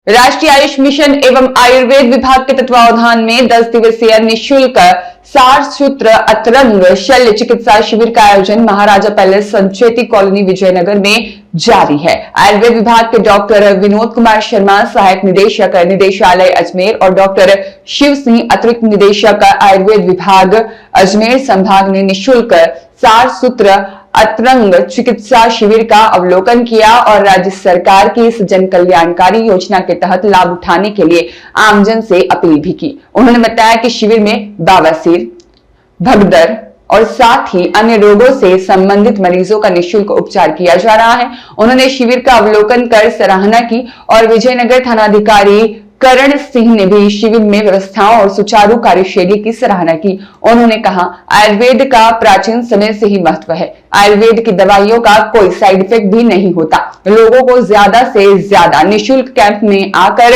राष्ट्रीय आयुष मिशन एवं आयुर्वेद विभाग के तत्वावधान में 10 दिवसीय निःशुल्क सारसूत्र अतरंग शल्य चिकित्सा शिविर का आयोजन महाराजा पैलेस संचेती कॉलोनी विजयनगर में जारी है। आयुर्वेद विभाग के डॉक्टर विनोद कुमार शर्मा, सहायक निदेशक निदेशालय अजमेर, और डॉक्टर शिव सिंह, अतिरिक्त निदेशक आयुर्वेद विभाग अजमेर संभाग ने निःशुल्क सारसूत्र अतरंग चिकित्सा शिविर का अवलोकन किया और राज्य सरकार की इस जन कल्याणकारी योजना के तहत लाभ उठाने के लिए आमजन से अपील भी की। उन्होंने बताया कि शिविर में बवासीर, भगदड़ और साथ ही अन्य रोगों से संबंधित मरीजों का निःशुल्क उपचार किया जा रहा है। उन्होंने शिविर का अवलोकन कर सराहना की और विजयनगर थानाधिकारी करण सिंह ने भी शिविर में व्यवस्थाओं और सुचारू कार्यशैली की सराहना की। उन्होंने कहा, आयुर्वेद का प्राचीन समय से ही महत्व है। आयुर्वेद की दवाइयों का कोई साइड इफेक्ट भी नहीं होता। लोगों को ज्यादा से ज्यादा निःशुल्क कैंप में आकर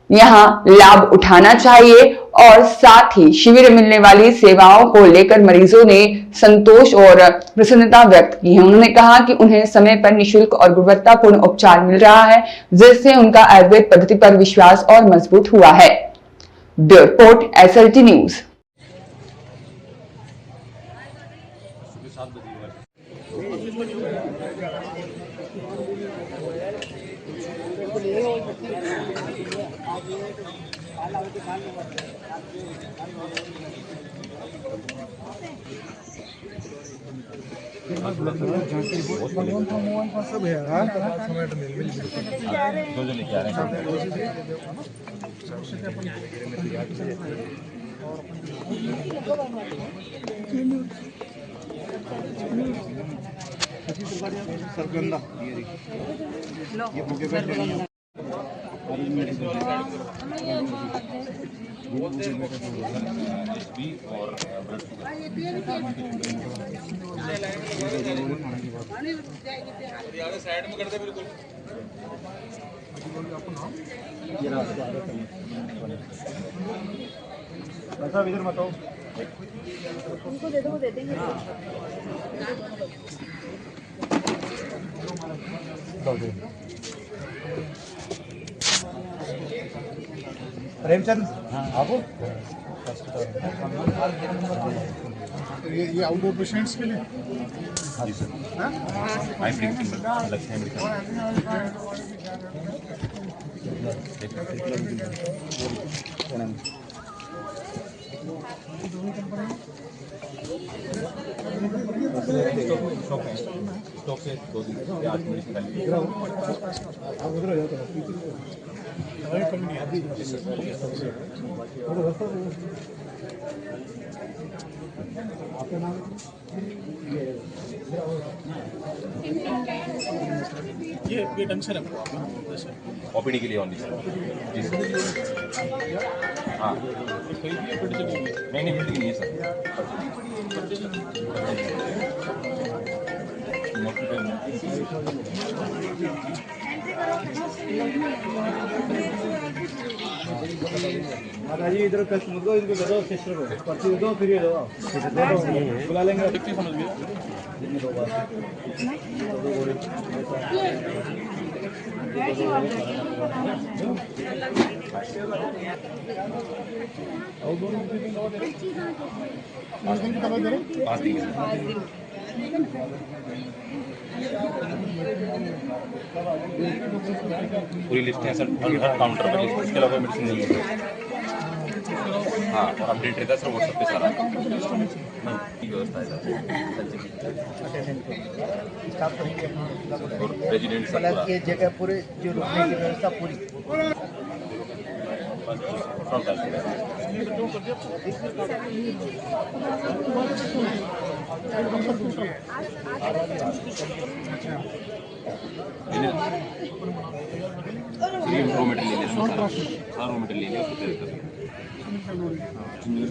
यहां लाभ उठाना चाहिए और साथ ही शिविर में मिलने वाली सेवाओं को लेकर मरीजों ने संतोष और प्रसन्नता व्यक्त की है। उन्होंने कहा कि उन्हें समय पर निःशुल्क और गुणवत्तापूर्ण उपचार मिल रहा है, जिससे उनका आयुर्वेद पद्धति पर विश्वास और मजबूत हुआ है। Bureau report, SLT news. सब है जो लेके आ रहे हैं। साइड में कर दे बिल्कुल। इधर मत आओ, उनको दे दो, वो दे देंगे। प्रेमचंद आपको ये आउटडोर पेशेंट्स के लिए जी सर। आई स्टॉक से 2 दिन से 8 मिनट आपका नाम ये टेंशन है ओपीडी के लिए ओनली जी सर। हाँ नहीं नहीं है सर। जी इधर कस्टमर को इनको दे दो, सिस्टर को पर्ची दे दो, फिर ये दो बुला लेंगे। समझ गए पूरी लिस्ट है सर, हर काउंटर पर लिस्ट, इसके अलावा मेडिसिन नहीं है। हाँ और अपडेट रहता है सर व्हाट्सएप पे सारा व्यवस्था है और रेजिडेंट सब ये जगह पूरे जो रुकने की व्यवस्था पूरी रो मटेरियल ले लेना, सारा रो मटेरियल ले लिया,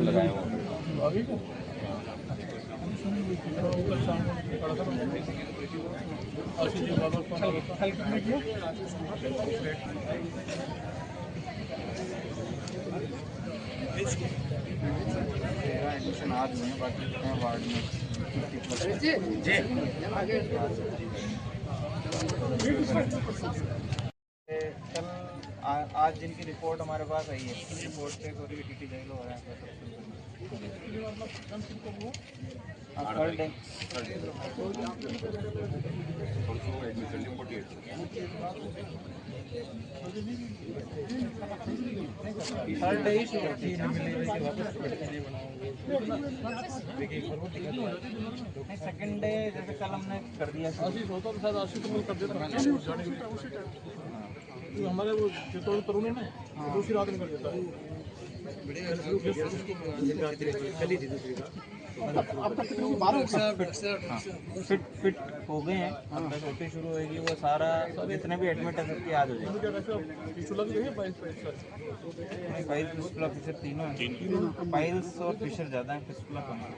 लगाया हुआ एडमिशन आज में बाकी वार्ड में कल आज जिनकी रिपोर्ट हमारे पास आई है, रिपोर्ट पे थोड़ी टीटी जाएगा हो रहा है। Third day also admittedly 48 third day ही शुरू सेकंड डे जैसे कल हमने कर दिया हमारे वो जो तरुण है ना दूसरी रात में कर देता है अब तक 12 फिट हो गए हैं। अब तक ओपी शुरू होगी, वो सारा जितने भी एडमिट है सबकी आज हो जाएगी। फाइल्स फिस्टुला फिशर तीनों हैं। फाइल्स और फिशर ज़्यादा हैं, फिस्टुला कम है।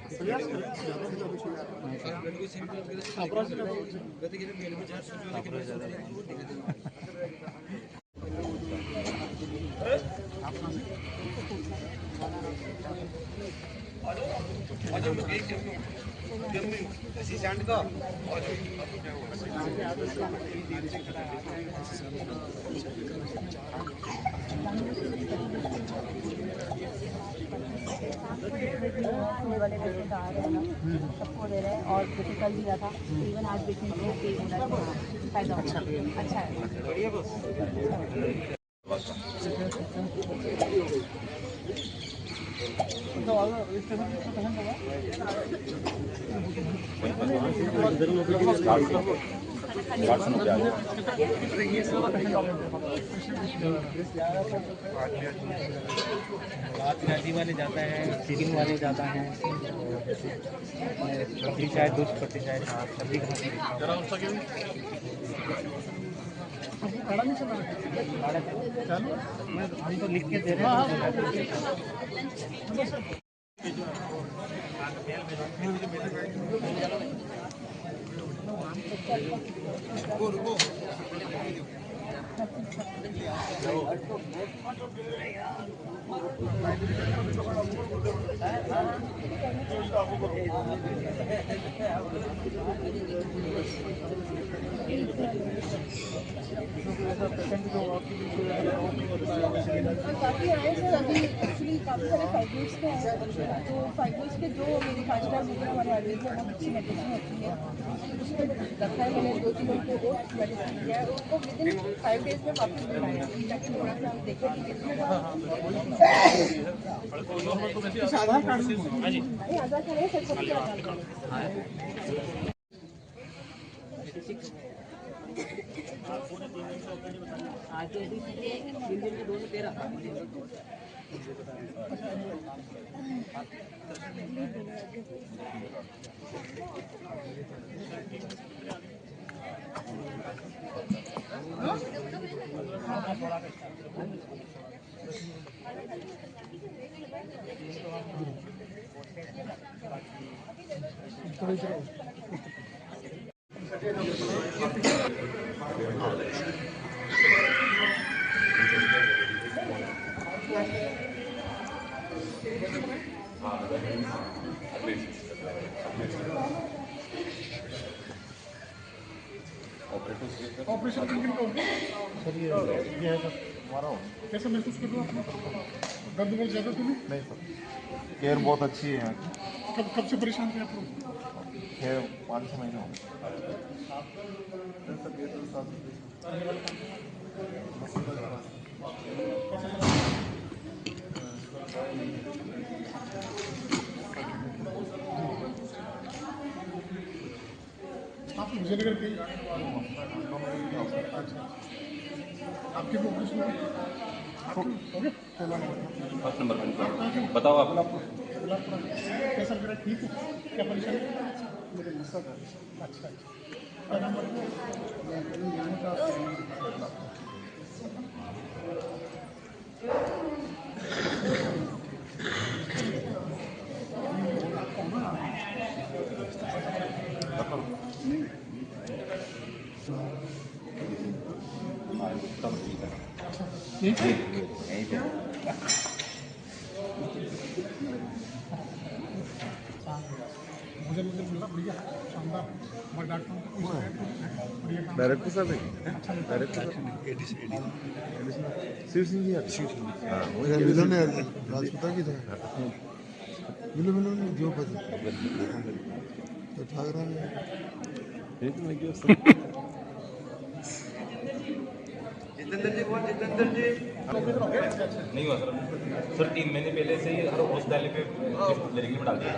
वाले पेशेंट आ रहे हैं ना, सबको दे रहे हैं और क्रिटिकल दिया था। इवन आज पेशेंट को पेन हो रहा है, फायदा अच्छा है। नदी वाले जाता है, सीरिंग वाले जाता है, पत्ती शायद दूसरी पत्ती शायद सब्जी कहाँ से हम तो लिख के दे रहे हैं। काफ़ी आए सर, अभी एक्चुअली काफ़ी सारे फाइब्रोइड्स के हैं। तो फाइब्रोइड्स के जो मेरे 5 स्टार होते हैं हमारे आयुर्वेद में बहुत अच्छी मेडिसिन होती है। उस पर लगता है मैंने 2-3 लोगों को मेडिसिन दिया है, उनको विदिन 5 डेज में वापस बनाया। ताकि थोड़ा सा हम देखें कि कितना आधार कार्ड है सर, सबके आधार कार्ड। आज तो दिन के 213 ऑपरेशन किन किन का होगा सर? ये है सर हमारा हो। कैसा महसूस कर रहे हो आप? दर्द बहुत ज़्यादा तो नहीं? नहीं सर, केयर बहुत अच्छी है यहाँ की। कब से परेशान थे आप लोग? 5-6 महीने हो गए। आप विजयनगर के? अच्छा, आपके भी ऑपरेशन हो गए? फर्स्ट नंबर पे बताओ आप। कैसा लग रहा है? ठीक है? क्या परेशानी? अच्छा क्या नंबर? मुझे मिला बढ़िया शानदार। मैं डॉक्टर को पूछ रहा हूँ बढ़िया काम। डायरेक्टर साहब है, डायरेक्टर शिव सिंह जी हाँ मिलन है राजपूता की था मिलन जो पता तो ठाकरा ने नहीं हुआ सर 3 महीने पहले से ही हर हॉस्पिटल पे लिस्टिंग में डाल दिया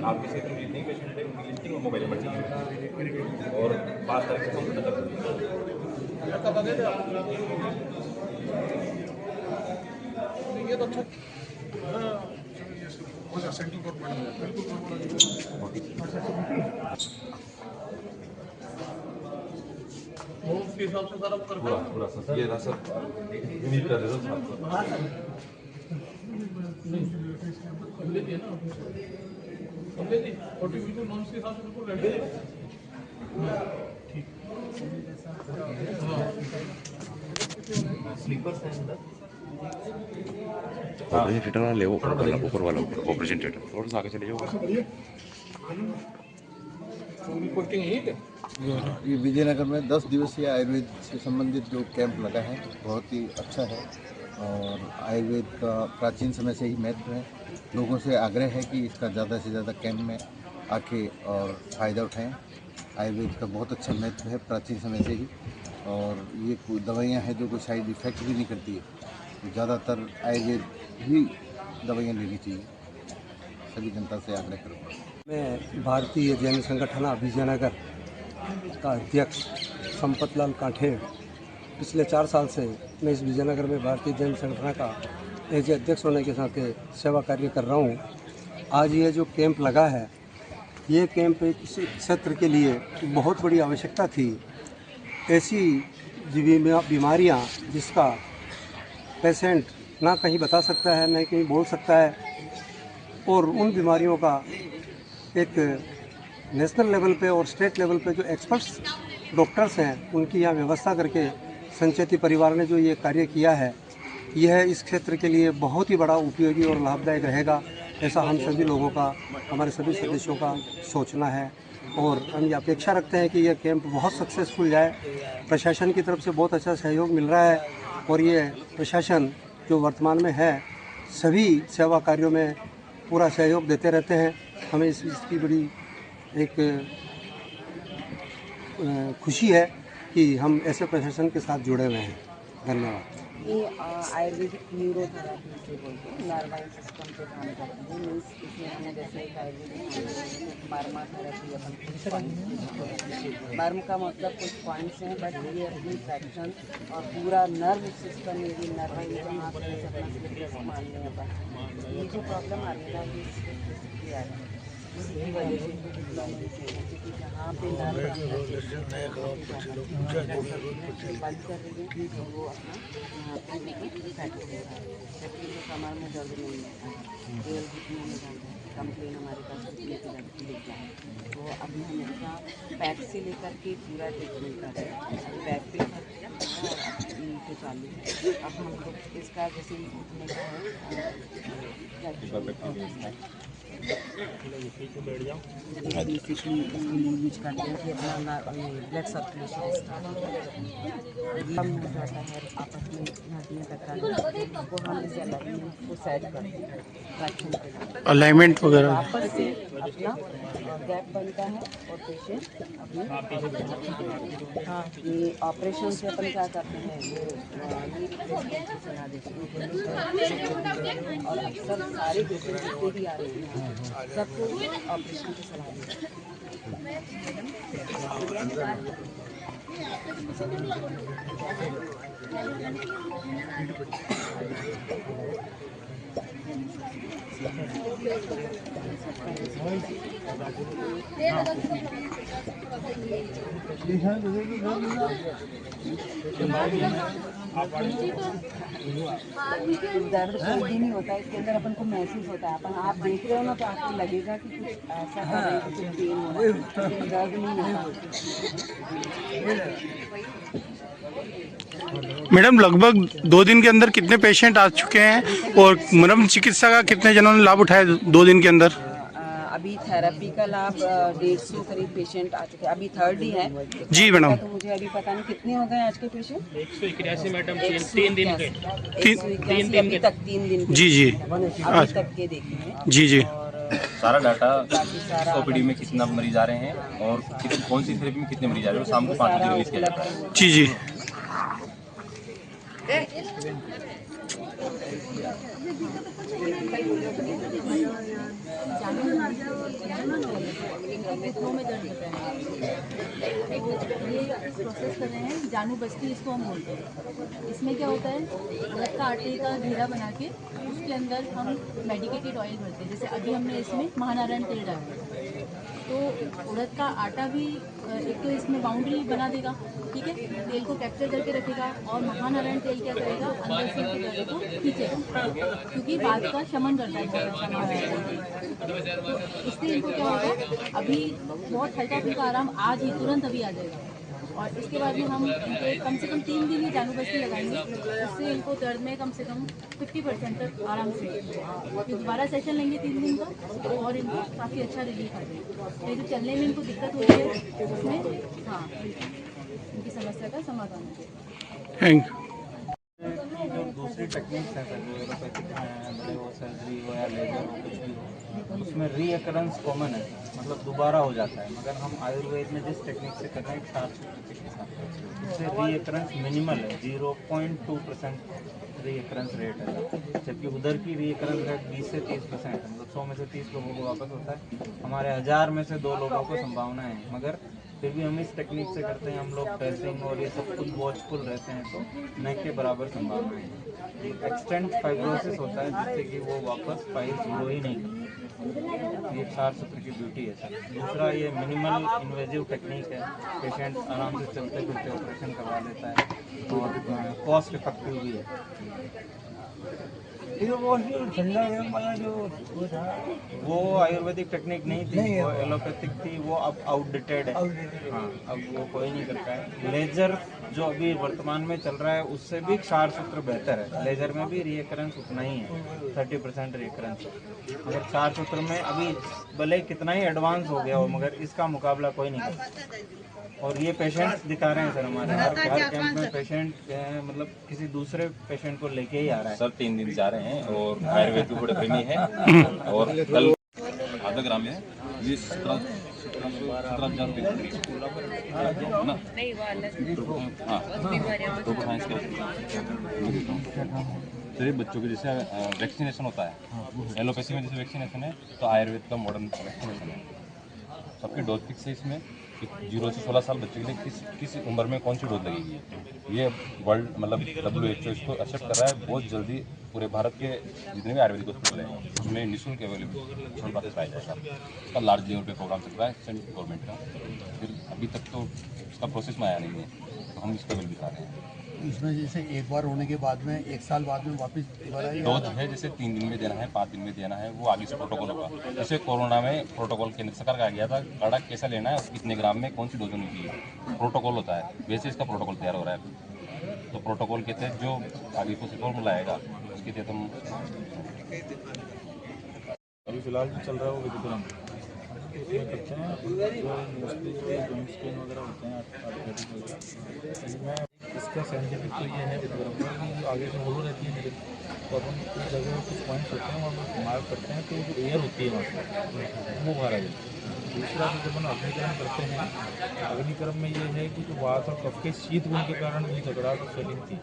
आपके क्षेत्र में जितने पेशेंट है उनकी लिस्टिंग और मोबाइल नंबर चाहिए और 5 तारीख से कंप्लीट कर ये तो अच्छा हो जा सेंट्रल गवर्नमेंट उसके हिसाब से सारा कर पूरा पूरा सर ये रहा सर उम्मीद कर रहे हो थिएटर वाला ले वो ऊपर वाला ऑपरेशन थिएटर थोड़ा सा आगे चले जाओ। ये विजयनगर में 10 दिवसीय आयुर्वेद से संबंधित जो कैंप लगा है बहुत ही अच्छा है और आयुर्वेद का प्राचीन समय से ही महत्व है। लोगों से आग्रह है कि इसका ज़्यादा से ज़्यादा कैंप में आके और फ़ायदा उठाएं। आयुर्वेद का बहुत अच्छा महत्व है प्राचीन समय से ही और ये दवाइयाँ हैं जो कोई साइड इफ़ेक्ट भी नहीं करती है, तो ज़्यादातर आयुर्वेद ही दवाइयाँ लेनी चाहिए। सभी जनता से आग्रह करूँगा। मैं भारतीय जैन संगठन विजयनगर का अध्यक्ष संपतलाल काठेड़ पिछले 4 साल से मैं इस विजयनगर में भारतीय जैन संगठन का एज अध्यक्ष होने के नाते सेवा कार्य कर रहा हूँ। आज ये जो कैंप लगा है, ये कैंप इस क्षेत्र के लिए बहुत बड़ी आवश्यकता थी। ऐसी बीमारियाँ जिसका पेशेंट ना कहीं बता सकता है, ना कहीं बोल सकता है, और उन बीमारियों का एक नेशनल लेवल पे और स्टेट लेवल पे जो एक्सपर्ट्स डॉक्टर्स हैं उनकी यहाँ व्यवस्था करके संचेती परिवार ने जो ये कार्य किया है, यह इस क्षेत्र के लिए बहुत ही बड़ा उपयोगी और लाभदायक रहेगा, ऐसा हम सभी लोगों का, हमारे सभी सदस्यों का सोचना है। और हम ये अपेक्षा रखते हैं कि यह कैंप बहुत सक्सेसफुल जाए। प्रशासन की तरफ से बहुत अच्छा सहयोग मिल रहा है और ये प्रशासन जो वर्तमान में है सभी सेवा कार्यों में पूरा सहयोग देते रहते हैं। हमें इसकी बड़ी एक खुशी है कि हम ऐसे प्रशासन के साथ जुड़े हुए हैं। धन्यवाद। ये आयुर्वेदिक न्यूरोथेरेपी बोलते हैं, नर्वाइन सिस्टम पे काम करती है। मीन्स इसमें हमें जैसे एक आयुर्वेदिक बार्मा थेरेपी अपन बार्म का मतलब कुछ पॉइंट्स हैं, बट ये अपनी फ्रैक्शन और पूरा नर्व सिस्टम ये भी नर्वाइन जहाँ पे अपना स्लिपलेस मान लें अपन, ये जो प्रॉब्लम आ रही है ना ये आ रही है इसकी वजह से क्योंकि जहाँ पे नर्व बंद कर रही है तो वो अपना यहाँ पे फैट हो रहा है, जबकि जो कमर में दर्द नहीं होता है, तेल घुटने में दर्द है, कंप्लेन हमारे पास घुटने की दर्द की लिख जाए तो अभी हमेशा पैक से लेकर के पूरा ट्रीटमेंट कर रहे हैं। पैक पे नीचे चालू है। अब हम लोग इसका जैसे घुटने का है बेसिकली इसके लिए यूज करते हैं कि अपना ब्लड सर्कुलेशन स्टार्ट कम हो जाता है, आपस में हड्डियाँ टकराने वो हम इस अलाइनमेंट को सेट करते हैं फ्रैक्शन के अलाइनमेंट वगैरह वापस से अपना गैप बनता है और पेशेंट अपने हाँ ये ऑपरेशन से अपन क्या करते हैं ये रिप्लेसमेंट की सलाह देते हैं और अक्सर सारे पेशेंट जितने भी आ रहे हैं सबको ऑपरेशन की सलाह देते दर्द कोई भी नहीं होता है, इसके अंदर अपन को महसूस होता है। अपन आप देख रहे हो ना तो आपको लगेगा कि कुछ ऐसा कर रहे हैं, कुछ पेन हो रहा है, लेकिन दर्द नहीं होता। मैडम लगभग 2 दिन के अंदर कितने पेशेंट आ चुके हैं और मरम चिकित्सा का कितने जनों ने लाभ उठाया 2 दिन के अंदर? अभी थेरेपी का लाभ 150 करीब पेशेंट आ चुके हैं, अभी थर्ड ही है जी मैडम। तो मुझे अभी पता नहीं कितने हो गए आज के पेशेंट। 181 मैडम, 3 दिन के 181 अभी तक 3 दिन के जी जी अभी तक के देखे हैं। जी जी और सारा डाटा बाकी सारा ओपीडी में कितना मरीज आ रहे हैं और कौन सी थेरेपी में कितने मरीज आ रहे हैं, शाम को 5 बजे रिलीज किया जाता है। जी जी घुटनों में दर्द होता है, ये प्रोसेस कर रहे हैं जानू बस्ती इसको हम बोलते हैं। इसमें क्या होता है, उड़द का आटे का घेरा बना के उसके अंदर हम मेडिकेटेड ऑयल भरते हैं। जैसे अभी हमने इसमें महानारायण तेल डाला तो उड़द का आटा भी एक तो इसमें बाउंड्री बना देगा, ठीक है, तेल को कैप्चर करके रखेगा, और महानारायण तेल क्या करेगा, अंदर से उसके दर्द को खींचेगा क्योंकि बात का शमन करता है बहुत अच्छा महानारायण। तो इससे इनको क्या होगा, अभी बहुत हल्का फुल्का आराम आज ही तुरंत अभी आ जाएगा। और इसके बाद में हम इनको कम से कम 3 दिन ही जानू बस्ती लगाएंगे, उससे इनको दर्द में कम से कम 50% तक आराम से, फिर दोबारा सेशन लेंगे 3 दिन का और इनको काफ़ी अच्छा रिलीफ आ जाएगा। ये जो चलने में इनको दिक्कत होती है उसमें, हाँ, इनकी समस्या का समाधान हो जाएगा। थैंक जो दूसरी टेक्निक्स हैं सर, जो एलोपैथिक में भले वो सर्जरी हो या लेजर हो कुछ भी हो, उसमें रीअकरेंस कॉमन है, मतलब दोबारा हो जाता है। मगर हम आयुर्वेद में जिस टेक्निक से कर रहे हैं 4 चिकित्सा, उससे रीअकरेंस मिनिमल है, 0.2% रीअकरेंस रेट है, जबकि उधर की रीअकरेंस रेट 20 से 30% है। मतलब 100 में से 30 लोगों को वापस होता है, हमारे 1000 में से 2 लोगों को संभावना है। मगर फिर भी हम इस टेक्निक से करते हैं, हम लोग ड्रेसिंग और ये सब कुछ वॉचफुल रहते हैं, तो न के बराबर संभावना है। एक एक्सटेंट फाइब्रोसिस होता है जिससे कि वो वापस फाइल्स ग्रो ही नहीं करती। ये 4 सूत्र की ब्यूटी है सर। दूसरा, ये मिनिमल इन्वेजिव टेक्निक है, पेशेंट आराम से चलते फिरते ऑपरेशन करवा लेता है और कॉस्ट इफेक्टिव भी है। वो आयुर्वेदिक टेक्निक नहीं थी, वो एलोपैथिक थी, वो अब आउटडेटेड है। हाँ, अब वो कोई नहीं करता है। लेजर जो अभी वर्तमान में चल रहा है उससे भी 4 सूत्र बेहतर है। लेजर में भी रिकरेंस उतना ही है, 30% रिकरेंस, मगर 4 सूत्र में अभी भले कितना ही एडवांस हो गया हो मगर इसका मुकाबला कोई नहीं करता। और ये पेशेंट्स दिखा रहे हैं सर, हमारे हर कैंप में पेशेंट मतलब किसी दूसरे पेशेंट को लेके ही आ रहा है सर। 3 दिन जा रहे हैं और आयुर्वेद के बड़े प्रेमी हैं और कल आधा ग्राम में 17,000 सर। बच्चों के जैसे वैक्सीनेशन होता है, एलोपैथी में जैसे वैक्सीनेशन है, तो आयुर्वेद का मॉडर्न वैक्सीनेशन है। सबकी डोज फिक्स है इसमें, 0 से 16 साल बच्चे के लिए किस उम्र में कौन सी डोज लगेगी। ये वर्ल्ड मतलब WHO इसको एक्सेप्ट कर रहा है। बहुत जल्दी पूरे भारत के जितने भी आयुर्वेदिक हॉस्पिटल हैं उसमें निःशुल्क अवेलेबल पाया जाएगा। इसका लार्ज लेवल पे प्रोग्राम चल रहा है सेंट्रल गवर्नमेंट का। फिर अभी तक तो इसका प्रोसेस में आया नहीं है, तो हम इसका बिल दिखा रहे हैं। इसमें जैसे एक बार होने के बाद में 1 साल बाद में वापस दोबारा डोज है, जैसे 3 दिन में देना है, 5 दिन में देना है, वो आगे से प्रोटोकॉल होगा। जैसे कोरोना में प्रोटोकॉल केंद्र सरकार का आ गया था, काढ़ा कैसा लेना है, कितने ग्राम में कौन सी डोज होनी चाहिए, प्रोटोकॉल होता है। वैसे इसका प्रोटोकॉल तैयार हो रहा है, तो प्रोटोकॉल के तहत जो आगे को फॉर्मूला आएगा उसके तहत हम अभी फिलहाल जो चल रहा है वो विधिक्रम उसमें करते हैं, जो मोस्टली जॉइंट स्पेन वगैरह होते हैं आर्थराइटिस वगैरह। इसमें इसका साइंटिफिक तो ये है विधिक्रम की जो आगे से होलो रहती है मेरे, तो अपन कुछ जगह कुछ पॉइंट्स होते हैं वहाँ पर मार्क करते हैं, तो जो एयर होती है वहाँ से वो बाहर आ जाती है। दूसरा तो जब हम अग्निक्रम करते हैं, अग्निक्रम में ये है कि जो वात और कफ के शीत गुण के कारण भी झगड़ाहट और स्वेलिंग थी,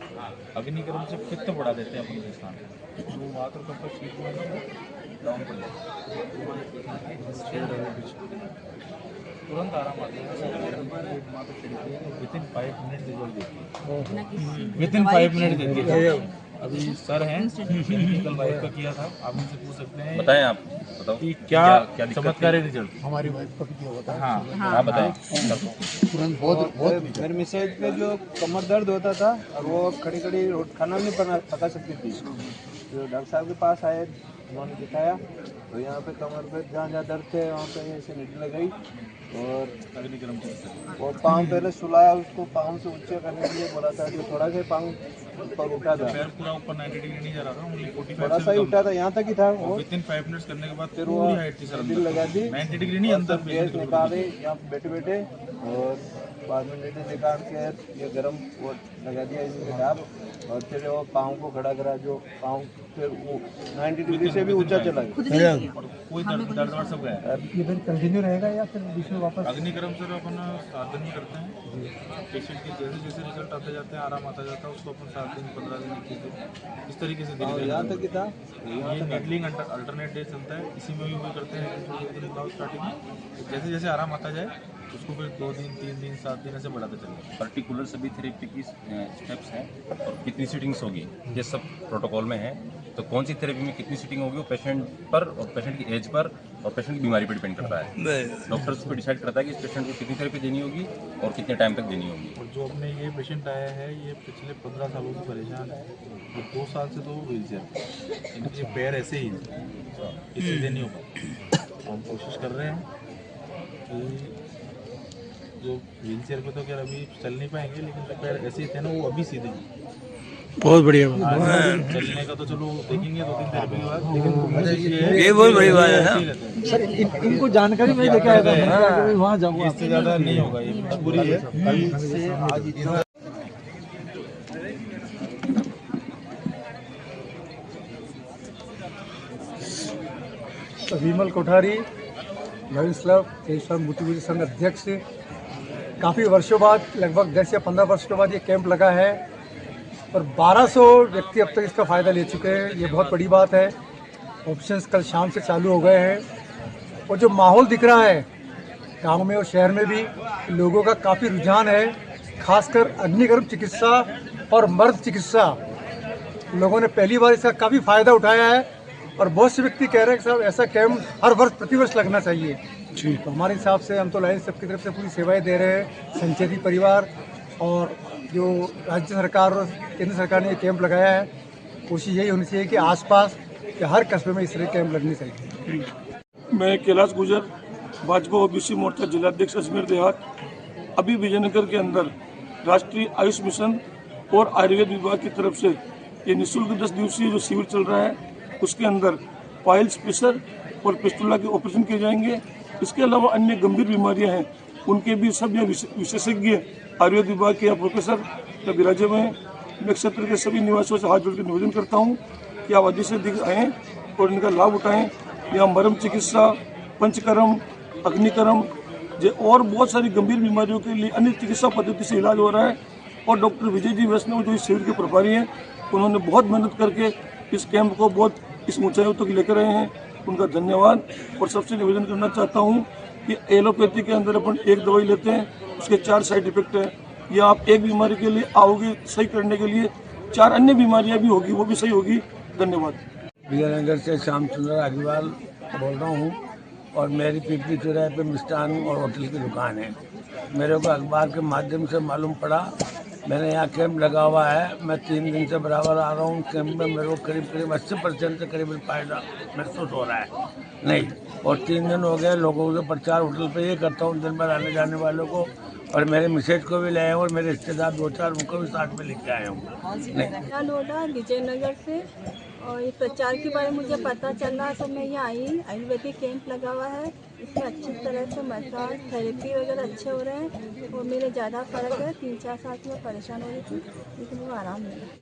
अग्निक्रम से पित्त बढ़ा देते हैं अपने स्थान पर, वो वात और कफ का शीत गुण डाउन कर देते हैं, तुरंत आराम आता है। विदिन 5 मिनट रिजल्ट देती है, विदिन 5 मिनट देती है। अभी सर हैं, मेडिकल वाइफ का किया था, आप इनसे पूछ सकते हैं। बताएं, आप बताओ कि क्या चमत्कारी रिजल्ट। हमारी वाइफ का भी किया होता है। हाँ आप बताएं। तुरंत बहुत मेरे मिसेज पे जो कमर दर्द होता था और वो खड़ी खड़ी खाना नहीं पका सकती थी, तो डॉक्टर साहब के पास आए, उन्होंने दिखाया, तो यहाँ पे कमर पे जहाँ जहाँ दर्द थे वहाँ पे ऐसे नीडल लगाई, और अग्निक्रम चिकित्सा और पाँव पहले सुलाया, उसको पाँव से ऊंचे करने के लिए बोला था, जो थोड़ा सा पाँव ऊपर उठा था, पैर पूरा ऊपर 90 डिग्री नहीं जा रहा था, ओनली 45 थोड़ा सा ही उठा था, यहाँ तक ही था। और विद इन 5 मिनट्स करने के बाद फिर वो पूरी हाइट थी सर, दिल लगा दी, 90 डिग्री नहीं अंदर गैस निकाले यहाँ बैठे बैठे, और बाद में लेटे निकाल के ये गर्म वो लगा दिया इसमें डाल, और फिर वो पाँव को खड़ा करा, जो पाँव फिर वो 90 डिग्री से भी ऊंचा चला गया। कोई दर्द वर्द सब गया। ये फिर कंटिन्यू रहेगा या फिर बीच में वापस? अग्निक्रम सर अपन 7 दिन में करते हैं, पेशेंट के जैसे जैसे रिजल्ट आते जाते हैं, आराम आता जाता है, उसको अपन 7 दिन 15 दिन 21 दिन इस तरीके से धीरे यहाँ तक ही था। ये नीडलिंग अल्टरनेट डे चलता है, इसी में भी वही करते हैं स्टार्टिंग में, जैसे जैसे आराम आता जाए उसको फिर 2 दिन 3 दिन 7 दिन ऐसे बढ़ाते चलेंगे। पर्टिकुलर सभी थेरेपी की स्टेप्स हैं और कितनी सीटिंग्स होगी ये सब प्रोटोकॉल में है। तो कौन सी थेरेपी में कितनी सीटिंग होगी वो पेशेंट पर और पेशेंट की एज पर और पेशेंट की बीमारी पर डिपेंड करता है। डॉक्टर उस पर डिसाइड करता है कि इस पेशेंट को कितनी थेरेपी देनी होगी और कितने टाइम तक देनी होगी। और जो अपने ये पेशेंट आया है, ये पिछले 15 सालों से परेशान है, ये 2 साल से तो व्हील चेयर, इनके पैर ऐसे ही हैं, इसे दे नहीं होगा। हम कोशिश कर रहे हैं कि जो व्हील चेयर पे तो क्या अभी चल नहीं पाएंगे, लेकिन जो पैर ऐसे ही थे ना वो अभी सीधे हैं। बहुत बढ़िया। चलने का तो चलो देखेंगे 2-3 थेरेपी के बाद, लेकिन ये बहुत बड़ी बात है ना सर। इनको जानकारी मैं लेके आया था, वहाँ जाऊँगा, इससे ज़्यादा नहीं होगा, ये मजबूरी है। कल से आज इतना विमल कोठारी, लायंस क्लब तेजस्वी मोटिवेशन संघ अध्यक्ष। काफ़ी वर्षों बाद, लगभग 10 या 15 वर्ष के बाद ये कैंप लगा है और 1200 व्यक्ति अब तक इसका फ़ायदा ले चुके हैं। ये बहुत बड़ी बात है। ऑप्शंस कल शाम से चालू हो गए हैं और जो माहौल दिख रहा है गांव में और शहर में भी, लोगों का काफ़ी रुझान है। खासकर अग्निकर्म चिकित्सा और मर्द चिकित्सा, लोगों ने पहली बार इसका काफ़ी फ़ायदा उठाया है और बहुत से व्यक्ति कह रहे हैं कि साहब ऐसा कैंप हर वर्ष प्रतिवर्ष लगना चाहिए। तो हमारे हिसाब से हम तो लायंस क्लब की तरफ से पूरी सेवाएं दे रहे हैं। संचेती परिवार और जो राज्य सरकार और केंद्र सरकार ने ये कैंप लगाया है, कोशिश यही होनी चाहिए कि आसपास के हर कस्बे में इस तरह कैंप लगने चाहिए। मैं कैलाश गुजर, भाजपा ओबीसी मोर्चा जिलाध्यक्ष अजमेर देहात। अभी विजयनगर के अंदर राष्ट्रीय आयुष मिशन और आयुर्वेद विभाग की तरफ से ये निःशुल्क 10 दिवसीय जो शिविर चल रहा है, उसके अंदर पाइल्स, प्रेशर और पिस्टुला के ऑपरेशन किए जाएंगे। इसके अलावा अन्य गंभीर बीमारियां हैं, उनके भी सब विशेषज्ञ आयुर्वेद विभाग के प्रोफेसर विराजे हुए हैं। मैं क्षेत्र के सभी निवासियों से हाथ जोड़कर निवेदन करता हूं कि आप अधिक से अधिक आएँ और इनका लाभ उठाएं। यहाँ मरम चिकित्सा, पंचकर्म, अग्निकर्म और बहुत सारी गंभीर बीमारियों के लिए अन्य चिकित्सा पद्धति से इलाज हो रहा है। और डॉक्टर विजय जी वैष्णव जो इस शिविर के प्रभारी हैं, उन्होंने बहुत मेहनत करके इस कैंप को बहुत इस ऊंचाइयों तक लेकर आए हैं, उनका धन्यवाद। और सबसे निवेदन करना चाहता हूँ कि एलोपैथी के अंदर अपन एक दवाई लेते हैं, उसके 4 साइड इफेक्ट हैं। या आप एक बीमारी के लिए आओगे सही करने के लिए 4 अन्य बीमारियां भी होगी, वो भी सही होगी। धन्यवाद। विजयनगर से श्याम सुंदर अग्रवाल बोल रहा हूँ और मेरी पीपली चौराहे पे मिष्ठान और होटल की दुकान है। मेरे को अखबार के माध्यम से मालूम पड़ा, मैंने यहाँ कैंप लगा हुआ है। मैं 3 दिन से बराबर आ रहा हूँ। कैंप में मेरे को करीब 80% से करीब फायदा महसूस हो रहा है नहीं। और 3 दिन हो गए लोगों से प्रचार होटल पे ये करता हूँ, दिन भर आने जाने वालों को, और मेरे मिसेज को भी ले आए और मेरे रिश्तेदार 2-4 उनको भी साथ में लेके आए हूँ। नोडा विजयनगर से, और ये प्रचार के बारे में मुझे पता चला तो मैं यहाँ आई। आयुर्वेदिक कैंप लगा हुआ है, इसमें अच्छी तरह से मसाज थेरेपी वगैरह अच्छे हो रहे हैं और मेरे ज़्यादा फर्क है। 3-4 साल से मैं परेशान हो रही थी, लेकिन वो आराम मिला।